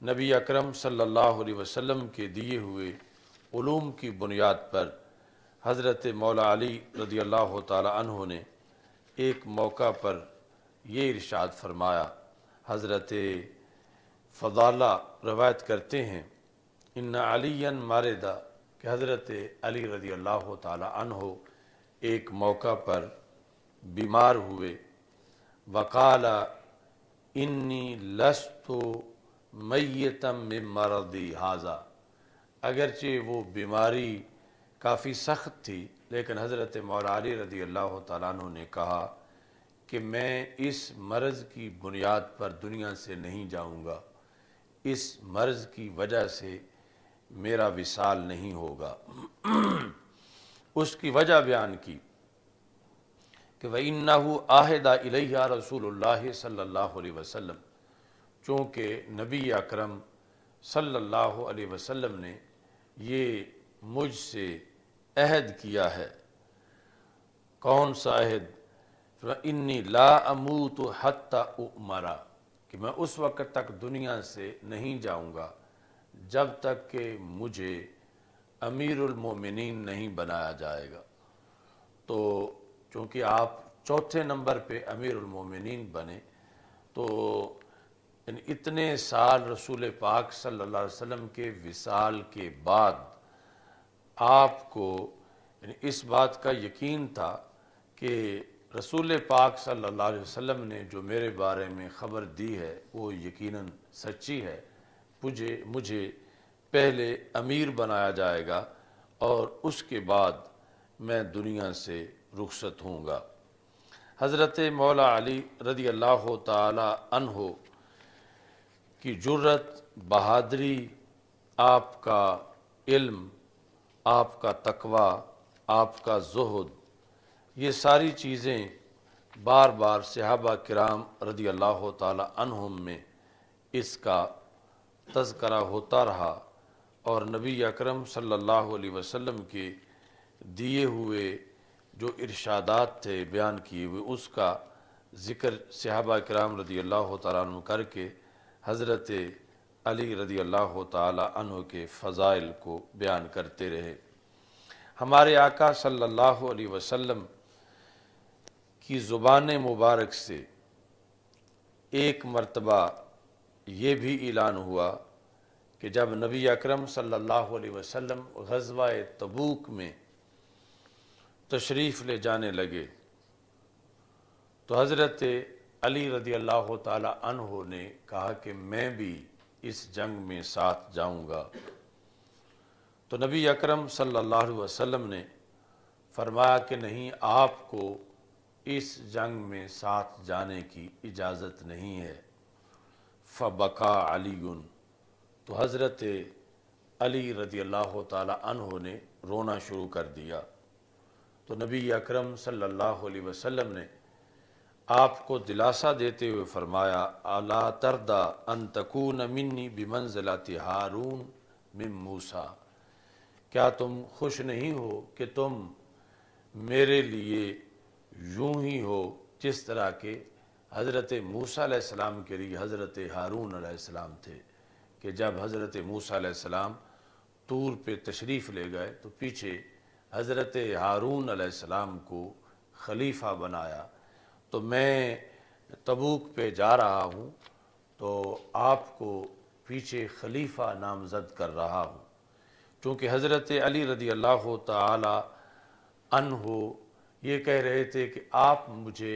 نبی اکرم صلی اللہ علیہ وسلم کے دیے ہوئے علوم کی بنیاد پر حضرت مولا علی رضی اللہ تعالی عنہ نے ایک موقع پر یہ ارشاد فرمایا۔ حضرت فضالہ روایت کرتے ہیں، ان علی ماردہ، کہ حضرت علی رضی اللہ تعالی عنہ ایک موقع پر بیمار ہوئے، وقال انی لست میتا من مرضی ھذا، اگرچہ وہ بیماری کافی سخت تھی لیکن حضرت مولا علی رضی اللہ تعالیٰ عنہ نے کہا کہ میں اس مرض کی بنیاد پر دنیا سے نہیں جاؤں گا، اس مرض کی وجہ سے میرا وصال نہیں ہوگا۔ اس کی وجہ بیان کی کہ وَإِنَّهُ عَهِدَ إِلَيَّ رسول اللہ صلی اللہ علیہ وسلم، چونکہ نبی اکرم صلی اللہ علیہ وسلم نے یہ مجھ سے عہد کیا ہے۔ کون سا عہد؟ فَإِنِّي لَا أَمُوتُ حَتَّى أُؤْمَرَ، کہ میں اس وقت تک دنیا سے نہیں جاؤں گا جب تک کہ مجھے امیر المومنین نہیں بنایا جائے گا۔ تو چونکہ آپ چوتھے نمبر پہ امیر المومنین بنے، تو اتنے سال رسول پاک صلی اللہ علیہ وسلم کے وصال کے بعد آپ کو اس بات کا یقین تھا کہ رسول پاک صلی اللہ علیہ وسلم نے جو میرے بارے میں خبر دی ہے وہ یقیناً سچی ہے، مجھے پہلے امیر بنایا جائے گا اور اس کے بعد میں دنیا سے رخصت ہوں گا۔ حضرت مولا علی رضی اللہ تعالی عنہ کی جرت، بہادری، آپ کا علم، آپ کا تقوی، آپ کا زہد، یہ ساری چیزیں بار بار صحابہ کرام رضی اللہ تعالی عنہم میں اس کا تذکرہ ہوتا رہا، اور نبی اکرم صلی اللہ علیہ وسلم کے دیے ہوئے جو ارشادات تھے بیان کیے ہوئے، اس کا ذکر صحابہ کرام رضی اللہ تعالیٰ عنہ کر کے حضرت علی رضی اللہ تعالیٰ عنہ کے فضائل کو بیان کرتے رہے۔ ہمارے آقا صلی اللہ علیہ وسلم کی زبان مبارک سے ایک مرتبہ یہ بھی اعلان ہوا کہ جب نبی اکرم صلی اللہ علیہ وسلم غزوہ تبوک میں تشریف لے جانے لگے تو حضرت علی رضی اللہ تعالی عنہ نے کہا کہ میں بھی اس جنگ میں ساتھ جاؤں گا۔ تو نبی اکرم صلی اللہ علیہ وسلم نے فرمایا کہ نہیں، آپ کو اس جنگ میں ساتھ جانے کی اجازت نہیں ہے۔ فبکا علی، تو حضرت علی رضی اللہ تعالی عنہ نے رونا شروع کر دیا۔ تو نبی اکرم صلی اللہ علیہ وسلم نے آپ کو دلاسا دیتے ہوئے فرمایا، الا ترضى ان تکون منی بمنزلۃ ہارون من موسیٰ، کیا تم خوش نہیں ہو کہ تم میرے لیے یوں ہی ہو جس طرح کہ حضرت موسیٰ علیہ السلام کے لیے حضرت ہارون علیہ السلام تھے، کہ جب حضرت موسیٰ علیہ السلام طور پہ تشریف لے گئے تو پیچھے حضرت ہارون علیہ السلام کو خلیفہ بنایا۔ تو میں تبوک پہ جا رہا ہوں تو آپ کو پیچھے خلیفہ نامزد کر رہا ہوں، چونکہ حضرت علی رضی اللہ تعالی عنہ یہ کہہ رہے تھے کہ آپ مجھے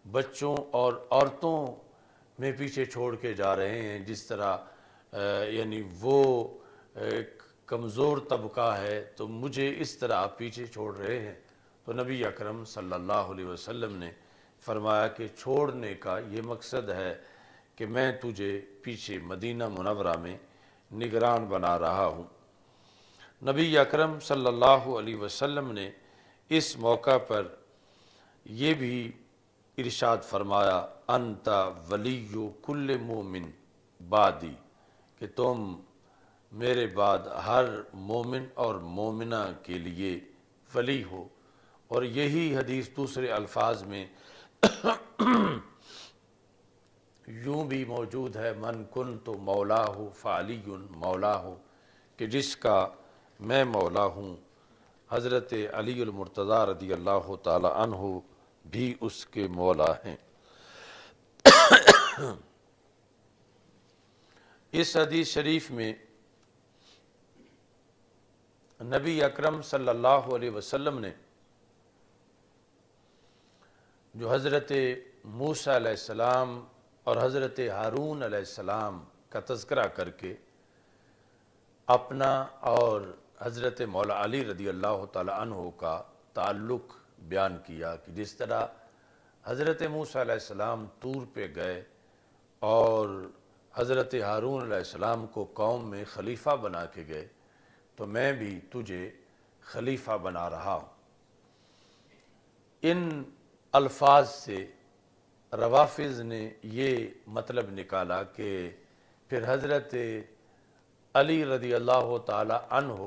بچوں اور عورتوں میں پیچھے چھوڑ کے جا رہے ہیں، جس طرح یعنی وہ ایک کمزور طبقہ ہے تو مجھے اس طرح آپ پیچھے چھوڑ رہے ہیں۔ تو نبی اکرم صلی اللہ علیہ وسلم نے فرمایا کہ چھوڑنے کا یہ مقصد ہے کہ میں تجھے پیچھے مدینہ منورہ میں نگران بنا رہا ہوں۔ نبی اکرم صلی اللہ علیہ وسلم نے اس موقع پر یہ بھی ارشاد فرمایا، انت ولی کل مومن بعدی، کہ تم میرے بعد ہر مومن اور مومنہ کے لیے ولی ہو۔ اور یہی حدیث دوسرے الفاظ میں یوں بھی موجود ہے من کن تو مولا ہو فعلی مولا ہو، کہ جس کا میں مولا ہوں، حضرت علی المرتضیٰ رضی اللہ تعالی عنہ بھی اس کے مولا ہیں۔ اس حدیث شریف میں نبی اکرم صلی اللہ علیہ وسلم نے جو حضرت موسیٰ علیہ السلام اور حضرت ہارون علیہ السلام کا تذکرہ کر کے اپنا اور حضرت مولا علی رضی اللہ تعالی عنہ کا تعلق بیان کیا، کہ جس طرح حضرت موسیٰ علیہ السلام طور پہ گئے اور حضرت ہارون علیہ السلام کو قوم میں خلیفہ بنا کے گئے، تو میں بھی تجھے خلیفہ بنا رہا ہوں۔ ان الفاظ سے روافض نے یہ مطلب نکالا کہ پھر حضرت علی رضی اللہ تعالی عنہ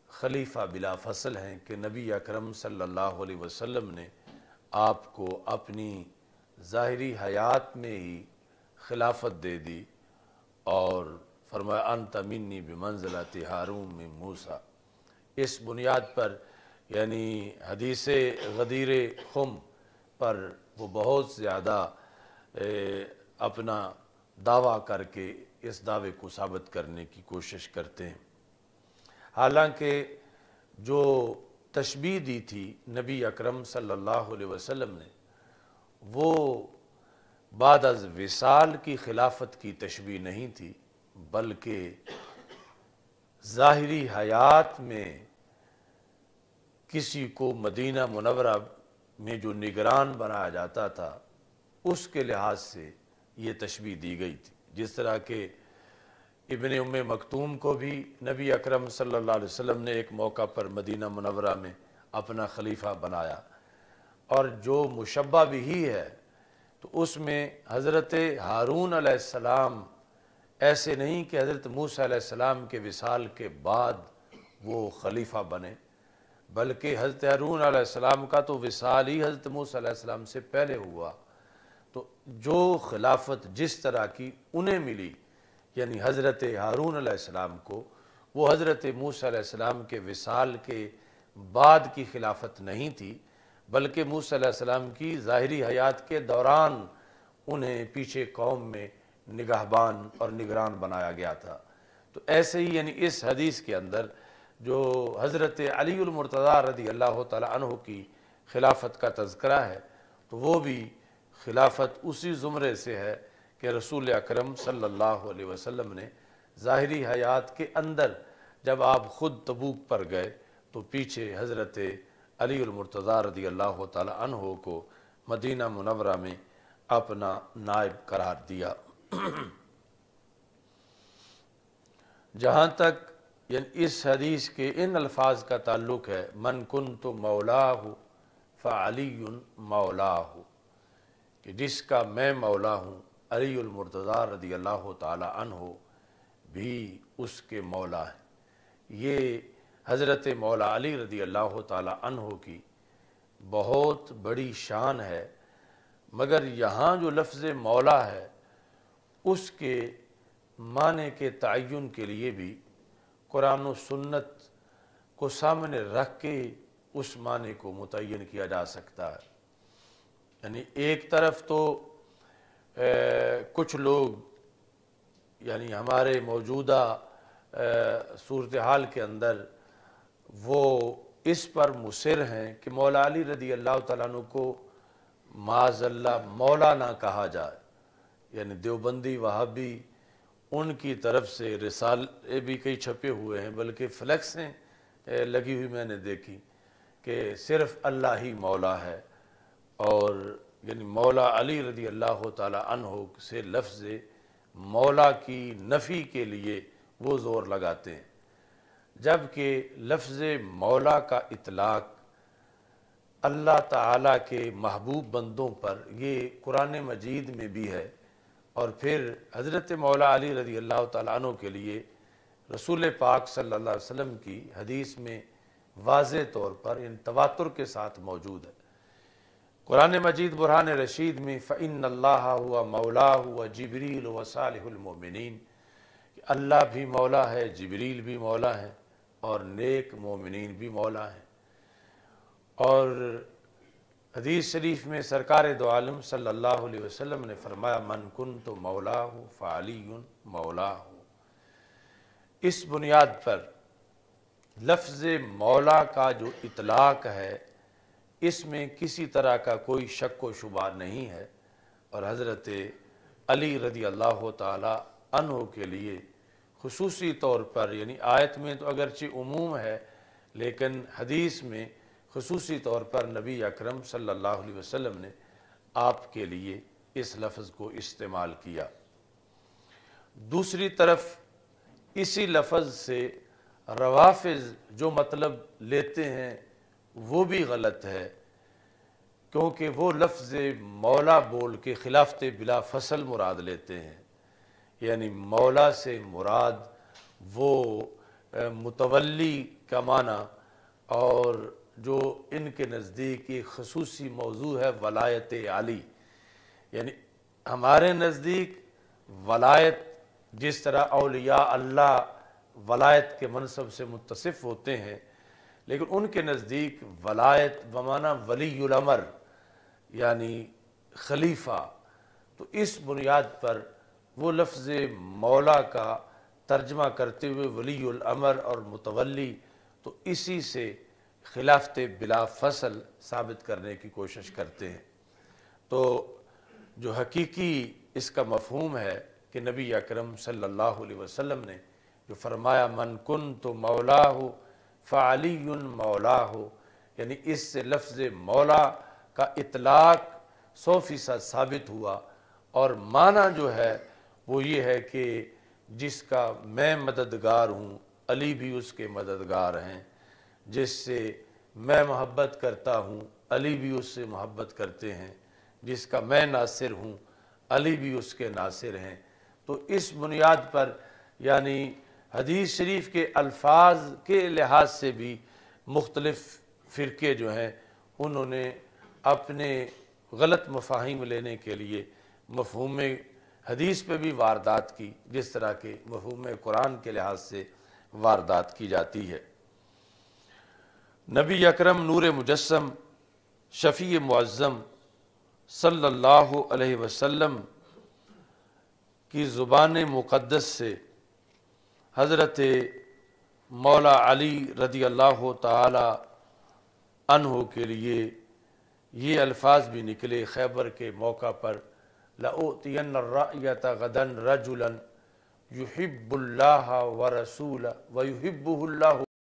خلیفہ بلا فصل ہیں، کہ نبی اکرم صلی اللہ علیہ وسلم نے آپ کو اپنی ظاہری حیات میں ہی خلافت دے دی اور فرمایا انت منی بمنزلۃ ہارون من موسیٰ۔ اس بنیاد پر یعنی حدیث غدیر خم پر وہ بہت زیادہ اپنا دعویٰ کر کے اس دعوے کو ثابت کرنے کی کوشش کرتے ہیں، حالانکہ جو تشبیہ دی تھی نبی اکرم صلی اللہ علیہ وسلم نے، وہ بعد از وصال کی خلافت کی تشبیہ نہیں تھی، بلکہ ظاہری حیات میں کسی کو مدینہ منورہ میں جو نگران بنایا جاتا تھا اس کے لحاظ سے یہ تشبیہ دی گئی تھی۔ جس طرح کہ ابن ام مکتوم کو بھی نبی اکرم صلی اللہ علیہ وسلم نے ایک موقع پر مدینہ منورہ میں اپنا خلیفہ بنایا، اور جو مشبہ بھی ہے تو اس میں حضرت ہارون علیہ السلام ایسے نہیں کہ حضرت موسیٰ علیہ السلام کے وصال کے بعد وہ خلیفہ بنے، بلکہ حضرت ہارون علیہ السلام کا تو وصال ہی حضرت موسیٰ علیہ السلام سے پہلے ہوا، تو جو خلافت جس طرح کی انہیں ملی، یعنی حضرت ہارون علیہ السلام کو، وہ حضرت موسیٰ علیہ السلام کے وصال کے بعد کی خلافت نہیں تھی، بلکہ موسیٰ علیہ السلام کی ظاہری حیات کے دوران انہیں پیچھے قوم میں نگہبان اور نگران بنایا گیا تھا۔ تو ایسے ہی یعنی اس حدیث کے اندر جو حضرت علی المرتضیٰ رضی اللہ تعالی عنہ کی خلافت کا تذکرہ ہے، تو وہ بھی خلافت اسی زمرے سے ہے کہ رسول اکرم صلی اللہ علیہ وسلم نے ظاہری حیات کے اندر جب آپ خود تبوک پر گئے تو پیچھے حضرت علی المرتضیٰ رضی اللہ تعالی عنہ کو مدینہ منورہ میں اپنا نائب قرار دیا۔ جہاں تک یعنی اس حدیث کے ان الفاظ کا تعلق ہے من کنت مولاہ فعلی مولاہ، کہ جس کا میں مولا ہوں، علی المرتضیٰ رضی اللہ تعالی عنہ بھی اس کے مولا ہیں۔ یہ حضرت مولا علی رضی اللہ تعالی عنہ کی بہت بڑی شان ہے، مگر یہاں جو لفظ مولا ہے اس کے معنی کے تعین کے لیے بھی قرآن و سنت کو سامنے رکھ کے اس معنی کو متعین کیا جا سکتا ہے۔ یعنی ایک طرف تو کچھ لوگ یعنی ہمارے موجودہ صورتحال کے اندر وہ اس پر مصر ہیں کہ مولا علی رضی اللہ تعالیٰ عنہ کو معاذ اللہ مولا نہ کہا جائے، یعنی دیوبندی وہابی ان کی طرف سے رسالے بھی کئی چھپے ہوئے ہیں، بلکہ فلیکسیں لگی ہوئی میں نے دیکھی کہ صرف اللہ ہی مولا ہے، اور یعنی مولا علی رضی اللہ تعالی عنہ سے لفظ مولا کی نفی کے لیے وہ زور لگاتے ہیں، جبکہ لفظ مولا کا اطلاق اللہ تعالیٰ کے محبوب بندوں پر یہ قرآن مجید میں بھی ہے، اور پھر حضرت مولا علی رضی اللہ تعالیٰ عنہ کے لیے رسول پاک صلی اللہ علیہ وسلم کی حدیث میں واضح طور پر ان تواتر کے ساتھ موجود ہے۔ قرآن مجید برہان رشید میں فَإِنَّ اللَّهَ هُوَ مَوْلَاهُ وَجِبْرِيلُ وَصَالِحُ الْمُؤْمِنِينَ کہ اللہ بھی مولا ہے، جبریل بھی مولا ہے اور نیک مومنین بھی مولا ہیں۔ اور حدیث شریف میں سرکار دو عالم صلی اللہ علیہ وسلم نے فرمایا من کنت مولاہ فعلی مولاہ۔ اس بنیاد پر لفظ مولا کا جو اطلاق ہے اس میں کسی طرح کا کوئی شک و شبہ نہیں ہے، اور حضرت علی رضی اللہ تعالی عنہ کے لیے خصوصی طور پر، یعنی آیت میں تو اگرچہ عموم ہے لیکن حدیث میں خصوصی طور پر نبی اکرم صلی اللہ علیہ وسلم نے آپ کے لیے اس لفظ کو استعمال کیا۔ دوسری طرف اسی لفظ سے روافض جو مطلب لیتے ہیں وہ بھی غلط ہے، کیونکہ وہ لفظ مولا بول کے خلافت بلا فصل مراد لیتے ہیں، یعنی مولا سے مراد وہ متولی کا معنی، اور جو ان کے نزدیک ایک خصوصی موضوع ہے ولایت علی، یعنی ہمارے نزدیک ولایت جس طرح اولیاء اللہ ولایت کے منصب سے متصف ہوتے ہیں، لیکن ان کے نزدیک ولایت بمعنی ولی الامر یعنی خلیفہ، تو اس بنیاد پر وہ لفظ مولا کا ترجمہ کرتے ہوئے ولی الامر اور متولی، تو اسی سے خلافت بلا فصل ثابت کرنے کی کوشش کرتے ہیں۔ تو جو حقیقی اس کا مفہوم ہے کہ نبی اکرم صلی اللہ علیہ وسلم نے جو فرمایا من کنت مولاہ فعلی مولاہ، یعنی اس سے لفظ مولا کا اطلاق 100% ثابت ہوا، اور معنی جو ہے وہ یہ ہے کہ جس کا میں مددگار ہوں علی بھی اس کے مددگار ہیں، جس سے میں محبت کرتا ہوں علی بھی اس سے محبت کرتے ہیں، جس کا میں ناصر ہوں علی بھی اس کے ناصر ہیں۔ تو اس بنیاد پر یعنی حدیث شریف کے الفاظ کے لحاظ سے بھی مختلف فرقے جو ہیں انہوں نے اپنے غلط مفاہیم لینے کے لیے مفہوم حدیث پہ بھی واردات کی، جس طرح کے مفہوم قرآن کے لحاظ سے واردات کی جاتی ہے۔ نبی اکرم نور مجسم شفیع معظم صلی اللہ علیہ وسلم کی زبان مقدس سے حضرت مولا علی رضی اللہ تعالی عنہ کے لیے یہ الفاظ بھی نکلے خیبر کے موقع پر لَأُؤْتِيَنَّ الرَّأْيَةَ غَدًا رَجُلًا يُحِبُّ اللَّهَ وَرَسُولَهُ وَيُحِبُّهُ اللَّهُ